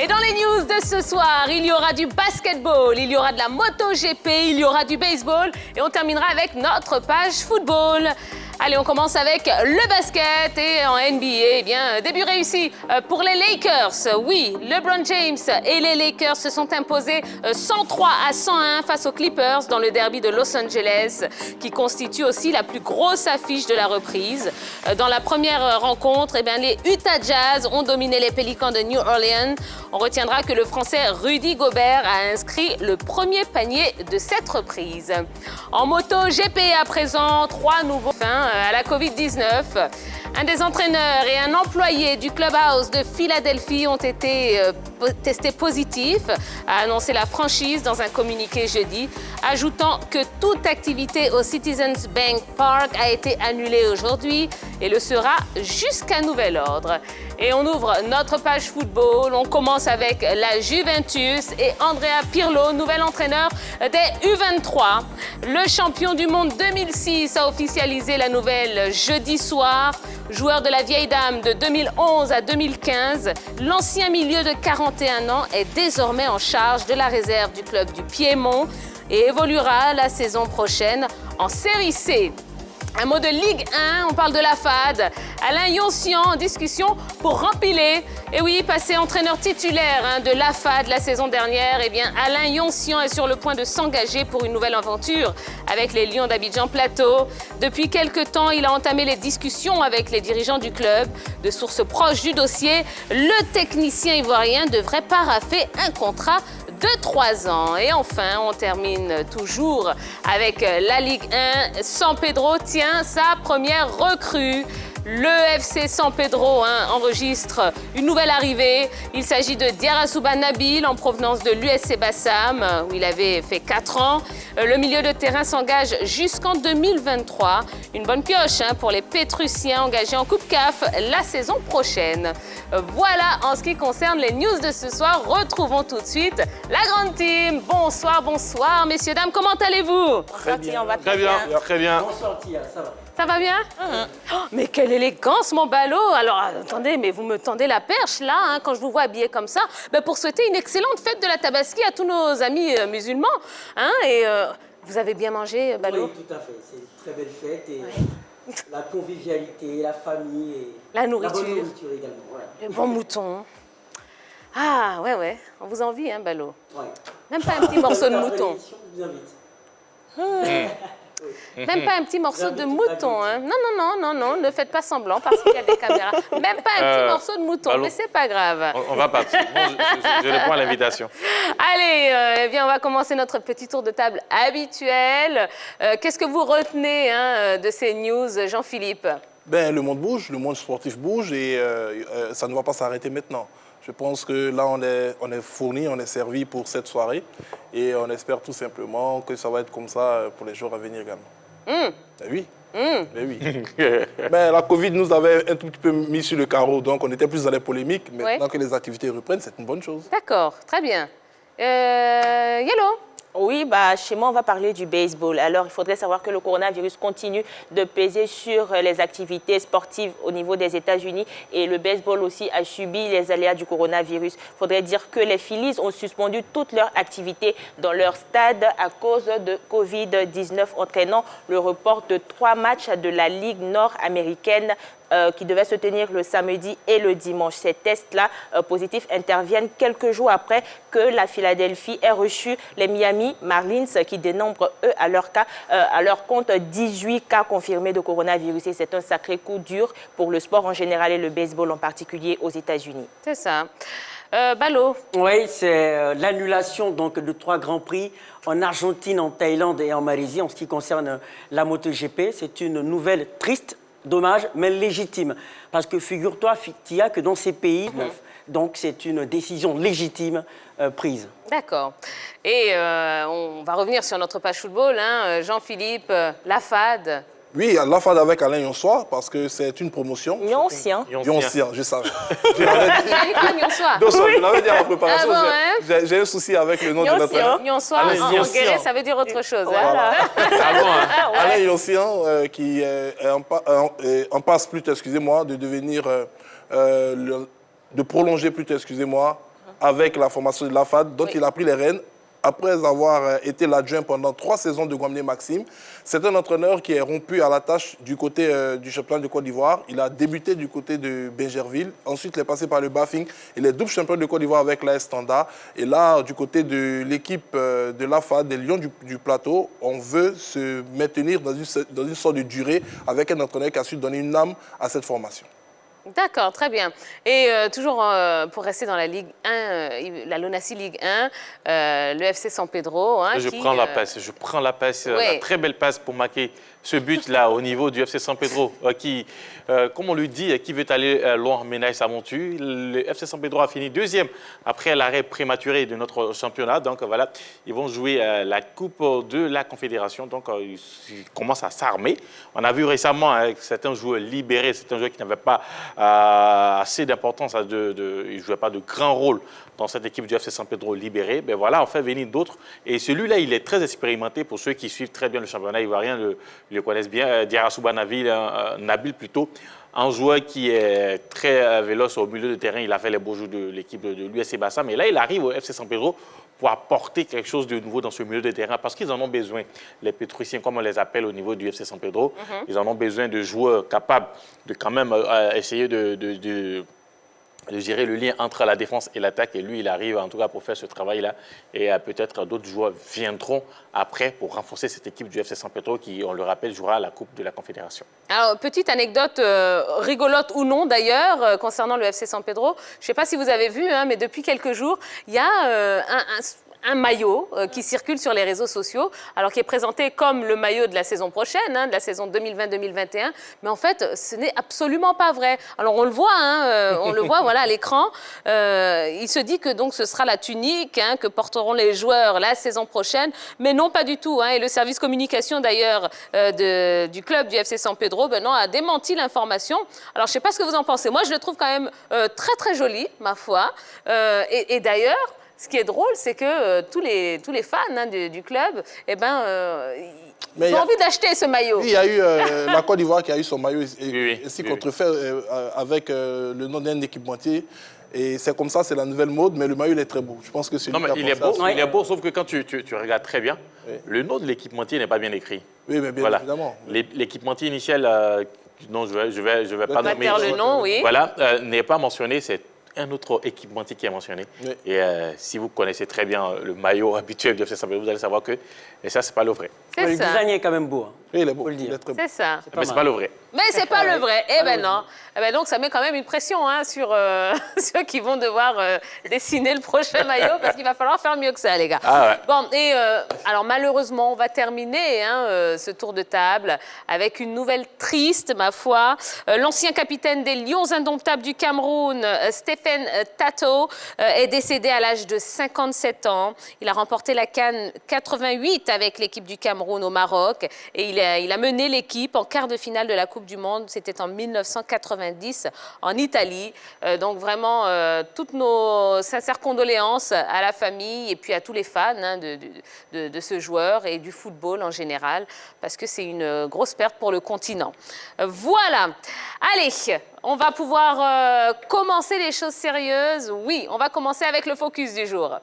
Et dans les news de ce soir, il y aura du basketball, il y aura de la MotoGP, il y aura du baseball et on terminera avec notre page football. Allez, on commence avec le basket et en NBA, eh bien, début réussi pour les Lakers. Oui, LeBron James et les Lakers se sont imposés 103-101 face aux Clippers dans le derby de Los Angeles, qui constitue aussi la plus grosse affiche de la reprise. Dans la première rencontre, eh bien, les Utah Jazz ont dominé les Pelicans de New Orleans. On retiendra que le Français Rudy Gobert a inscrit le premier panier de cette reprise. En MotoGP à présent, 3 nouveaux fins à la Covid-19. Un des entraîneurs et un employé du Clubhouse de Philadelphie ont été testés positifs, a annoncé la franchise dans un communiqué jeudi, ajoutant que toute activité au Citizens Bank Park a été annulée aujourd'hui et le sera jusqu'à nouvel ordre. Et on ouvre notre page football. On commence avec la Juventus et Andrea Pirlo, nouvel entraîneur des U23. Le champion du monde 2006 a officialisé la nouvelle jeudi soir. Joueur de la vieille dame de 2011 à 2015, l'ancien milieu de 41 ans est désormais en charge de la réserve du club du Piémont et évoluera la saison prochaine en Série C. Un mot de Ligue 1, on parle de la FAD. Alain Yoncian en discussion pour rempiler. Et oui, passé entraîneur titulaire de la FAD la saison dernière, eh bien Alain Yoncian est sur le point de s'engager pour une nouvelle aventure avec les Lions d'Abidjan Plateau. Depuis quelques temps, il a entamé les discussions avec les dirigeants du club. De sources proches du dossier, le technicien ivoirien devrait paraffer un contrat de 3 ans. Et enfin, on termine toujours avec la Ligue 1. San Pedro tient sa première recrue. Le FC San Pedro enregistre une nouvelle arrivée. Il s'agit de Diarra Nabil en provenance de l'USC Bassam, où il avait fait 4 ans. Le milieu de terrain s'engage jusqu'en 2023. Une bonne pioche pour les Pétrussiens engagés en Coupe CAF la saison prochaine. Voilà en ce qui concerne les news de ce soir. Retrouvons tout de suite la grande team. Bonsoir, bonsoir, messieurs, dames, comment allez-vous? Très bien, Très bien. Bonsoir Tia, ça va. Ça va bien? Oh, mais quelle élégance, mon ballot! Alors, attendez, mais vous me tendez la perche, là, quand je vous vois habillé comme ça, pour souhaiter une excellente fête de la Tabaski à tous nos amis musulmans. Et vous avez bien mangé, ballot? Oui, tout à fait. C'est une très belle fête et la convivialité, la famille et la nourriture. La bonne nourriture également. Voilà. Les bons moutons. Ah, ouais, on vous envie, ballot. Ouais. Même pas un petit morceau de mouton. Je vous invite. Même pas un petit morceau de mouton. Non, ne faites pas semblant parce qu'il y a des caméras. Même pas un petit morceau de mouton, mais c'est pas grave. On va partir. Je réponds à l'invitation. Allez, on va commencer notre petit tour de table habituel. Qu'est-ce que vous retenez de ces news, Jean-Philippe? Le monde bouge, le monde sportif bouge et ça ne va pas s'arrêter maintenant. Je pense que là, on est fourni, on est servi pour cette soirée et on espère tout simplement que ça va être comme ça pour les jours à venir également. Oui. La Covid nous avait un tout petit peu mis sur le carreau, donc on était plus dans les polémiques. Maintenant que les activités reprennent, c'est une bonne chose. D'accord, très bien. Yellow? Oui, chez moi, on va parler du baseball. Alors, il faudrait savoir que le coronavirus continue de peser sur les activités sportives au niveau des États-Unis et le baseball aussi a subi les aléas du coronavirus. Il faudrait dire que les Phillies ont suspendu toutes leurs activités dans leur stade à cause de Covid-19, entraînant le report de 3 matchs de la Ligue nord-américaine qui devait se tenir le samedi et le dimanche. Ces tests-là positifs interviennent quelques jours après que la Philadelphie ait reçu les Miami Marlins qui dénombrent, eux, à leur compte 18 cas confirmés de coronavirus. Et c'est un sacré coup dur pour le sport en général et le baseball en particulier aux États-Unis. C'est ça. Ballot. Oui, c'est l'annulation de 3 grands prix en Argentine, en Thaïlande et en Malaisie. En ce qui concerne la MotoGP, c'est une nouvelle triste, dommage, mais légitime. Parce que figure-toi, Tia, que dans ces pays, donc c'est une décision légitime prise. D'accord. Et on va revenir sur notre page football. Jean-Philippe, la FAD. Oui, la FAD avec Alain Yonsois, parce que c'est une promotion. Yoncien, je savais. Je l'avais dit à la préparation. J'ai un souci avec le nom de notre ami. Yonsois, en guéret, ça veut dire autre chose. Voilà. Alain Yoncian, qui en passe plutôt, excusez-moi, de devenir, de prolonger plutôt, excusez-moi, avec la formation de l'AFAD, dont il a pris les rênes. Après avoir été l'adjoint pendant 3 saisons de Gwamné Maxime, c'est un entraîneur qui est rompu à la tâche du côté du championnat de Côte d'Ivoire. Il a débuté du côté de Bingerville. Ensuite, il est passé par le Bafing. Il est double champion de Côte d'Ivoire avec l'AS Standard. Et là, du côté de l'équipe de l'AFA, des Lions du Plateau, on veut se maintenir dans une sorte de durée avec un entraîneur qui a su donner une âme à cette formation. D'accord, très bien. Et toujours pour rester dans la Ligue 1, la LONASI Ligue 1, le FC San Pedro. Hein, je prends la passe, oui. La très belle passe pour marquer ce but-là au niveau du FC San Pedro, qui, comme on le dit, qui veut aller loin ménage sa monture. Le FC San Pedro a fini 2e après l'arrêt prématuré de notre championnat. Donc voilà, ils vont jouer la Coupe de la Confédération. Donc ils commencent à s'armer. On a vu récemment avec certains joueurs libérés, certains joueurs qui n'avaient pas assez d'importance, ils ne jouaient pas de grand rôle dans cette équipe du FC San Pedro libéré. Ben voilà, on fait venir d'autres. Et celui-là, il est très expérimenté pour ceux qui suivent très bien le championnat ivoirien, le connaissent bien. Diarra Nabil plutôt, un joueur qui est très véloce au milieu de terrain. Il a fait les beaux jours de l'équipe de l'USC Bassa. Mais là, il arrive au FC San Pedro pour apporter quelque chose de nouveau dans ce milieu de terrain parce qu'ils en ont besoin. Les pétriciens, comme on les appelle au niveau du FC San Pedro, ils en ont besoin de joueurs capables de quand même essayer de gérer le lien entre la défense et l'attaque. Et lui, il arrive en tout cas pour faire ce travail-là. Et peut-être d'autres joueurs viendront après pour renforcer cette équipe du FC San Pedro qui, on le rappelle, jouera à la Coupe de la Confédération. Alors, petite anecdote rigolote ou non d'ailleurs, concernant le FC San Pedro. Je ne sais pas si vous avez vu, hein, mais depuis quelques jours, il y a un maillot qui circule sur les réseaux sociaux, alors qui est présenté comme le maillot de la saison prochaine, hein, de la saison 2020-2021, mais en fait, ce n'est absolument pas vrai. Alors on le voit, hein, voilà, à l'écran. Il se dit que donc ce sera la tunique hein, que porteront les joueurs la saison prochaine, mais non, pas du tout. Hein, et le service communication d'ailleurs du club du FC San Pedro, ben non, a démenti l'information. Alors je ne sais pas ce que vous en pensez. Moi, je le trouve quand même très très joli, ma foi. Et d'ailleurs, ce qui est drôle, c'est que tous les fans hein, du club, eh ben, ils ont envie d'acheter ce maillot. Oui, il y a eu la Côte d'Ivoire qui a eu son maillot ici contrefait avec le nom d'un équipementier. Et c'est comme ça, c'est la nouvelle mode, mais le maillot il est très beau. Je pense que c'est. Non, mais il est beau, sauf que quand tu regardes très bien, le nom de l'équipementier n'est pas bien écrit. Oui, mais bien évidemment. L'équipementier initial, dont je vais pas nommer. Le nom, oui. Voilà, n'est pas mentionné. C'est un autre équipementier qui est mentionné. Oui. Et si vous connaissez très bien le maillot habituel du FC San Pedro, vous allez savoir que ça, c'est pas le vrai. C'est le ça. design est quand même beau. Hein. Oui, il est beau. Il est très beau. C'est ça. Mais c'est pas le vrai. Mais c'est pas le vrai. Eh ben non. Eh ben donc ça met quand même une pression hein, sur ceux qui vont devoir dessiner le prochain maillot parce qu'il va falloir faire mieux que ça, les gars. Ah ouais. Bon, et alors malheureusement, on va terminer hein, ce tour de table avec une nouvelle triste, ma foi. L'ancien capitaine des Lions indomptables du Cameroun, Stephen Tato, est décédé à l'âge de 57 ans. Il a remporté la CAN 88 avec l'équipe du Cameroun au Maroc et il a mené l'équipe en quart de finale de la Coupe du Monde. C'était en 1990 en Italie. Donc vraiment, toutes nos sincères condoléances à la famille et puis à tous les fans hein, de ce joueur et du football en général, parce que c'est une grosse perte pour le continent. Voilà. Allez, on va pouvoir commencer les choses sérieuses. Oui, on va commencer avec le focus du jour.